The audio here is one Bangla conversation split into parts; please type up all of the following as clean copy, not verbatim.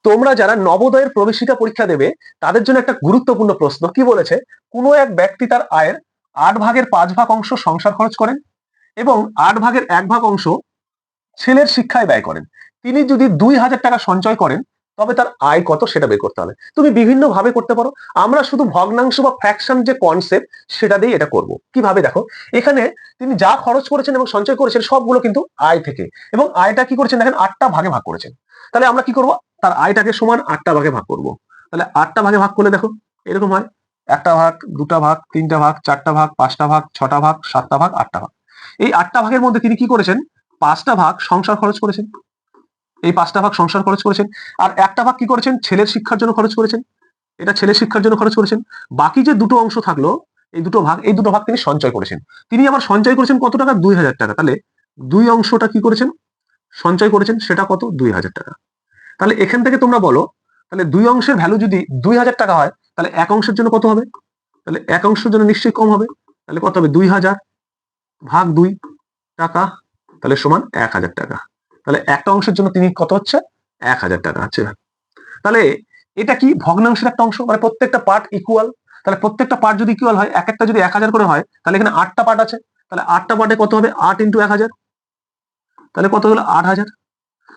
তোমরা যারা নবোদয়ের প্রবেশিকা পরীক্ষা দেবে তাদের জন্য একটা গুরুত্বপূর্ণ প্রশ্ন কি বলেছে, কোনো এক ব্যক্তি তার আয়ের 8/5 অংশ সংসার খরচ করেন এবং 8/1 অংশ ছেলের শিক্ষায় ব্যয় করেন। তিনি যদি 2,000 টাকা সঞ্চয় করেন তবে তার আয় কত সেটা বের করতে হবে। তুমি বিভিন্ন ভাবে করতে পারো, আমরা শুধু ভগ্নাংশ বা ফ্র্যাকশন যে কনসেপ্ট সেটা দিয়ে এটা করব। কিভাবে দেখো, এখানে তিনি যা খরচ করেছেন এবং সঞ্চয় করেছেন সবগুলো কিন্তু আয় থেকে, এবং আয়টা কি করেছেন দেখেন 8টা ভাগে ভাগ করেছেন। তাহলে আমরা কি করব, তার আয়টাকে সমান 8টা ভাগে ভাগ করব। তাহলে 8টা ভাগে ভাগ করলে দেখো এরকম হয়, 1টা ভাগ, 2টা ভাগ, 3টা ভাগ, 4টা ভাগ, 5টা ভাগ, 6টা ভাগ, 7টা ভাগ, 8টা ভাগ। এই 8টা ভাগের মধ্যে তিনি কি করেছেন, 5টা ভাগ সংসার খরচ করেছেন, এই 5টা ভাগ সংসার খরচ করেছেন। আর একটা ভাগ কি করেছেন, ছেলের শিক্ষার জন্য খরচ করেছেন, এটা ছেলের শিক্ষার জন্য খরচ করেছেন। বাকি যে দুটো অংশ থাকলো, এই দুটো ভাগ তিনি সঞ্চয় করেছেন। তিনি আবার সঞ্চয় করেছেন কত টাকা, 2,000 টাকা। তাহলে দুই অংশটা কি করেছেন, সঞ্চয় করেছেন, সেটা কত, 2,000 টাকা। তাহলে এখান থেকে তোমরা বলো, তাহলে দুই অংশের ভ্যালু যদি 2,000 টাকা হয় তাহলে এক অংশের জন্য কত হবে, তাহলে এক অংশের জন্য নিশ্চয়ই কম হবে। তাহলে কত হবে, 2,000 ভাগ 2 টাকা, তাহলে সমান 1,000 টাকা। তাহলে একটা অংশের জন্য তিনি কত হচ্ছে, 1,000 টাকা আছে। তাহলে এটা কি ভগ্নাংশের একটা অংশ, মানে প্রত্যেকটা পার্ট ইকুয়াল। তাহলে প্রত্যেকটা পার্ট যদি ইকুয়াল হয়, এক একটা যদি 1,000 করে হয়, তাহলে এখানে 8টা পার্ট আছে। তাহলে 8টা পার্টে কত হবে, 8 ইন্টু 1,000, তাহলে কত হলো, 8,000।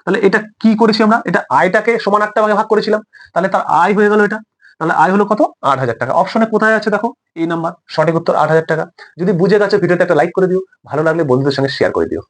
তাহলে এটা কি করেছি আমরা, এটা আয়টাকে সমান 8টা ভাগে ভাগ করেছিলাম, তাহলে তার আয় হয়ে গেল এটা। তাহলে আয় হলো কত, 8,000 টাকা। অপশনে কোথায় আছে দেখো, এই নাম্বার, সঠিক উত্তর 8,000 টাকা। যদি বুঝে গেছে ভিডিওতে একটা লাইক করে দিও, ভালো লাগলে বন্ধুদের সঙ্গে শেয়ার করে দিও।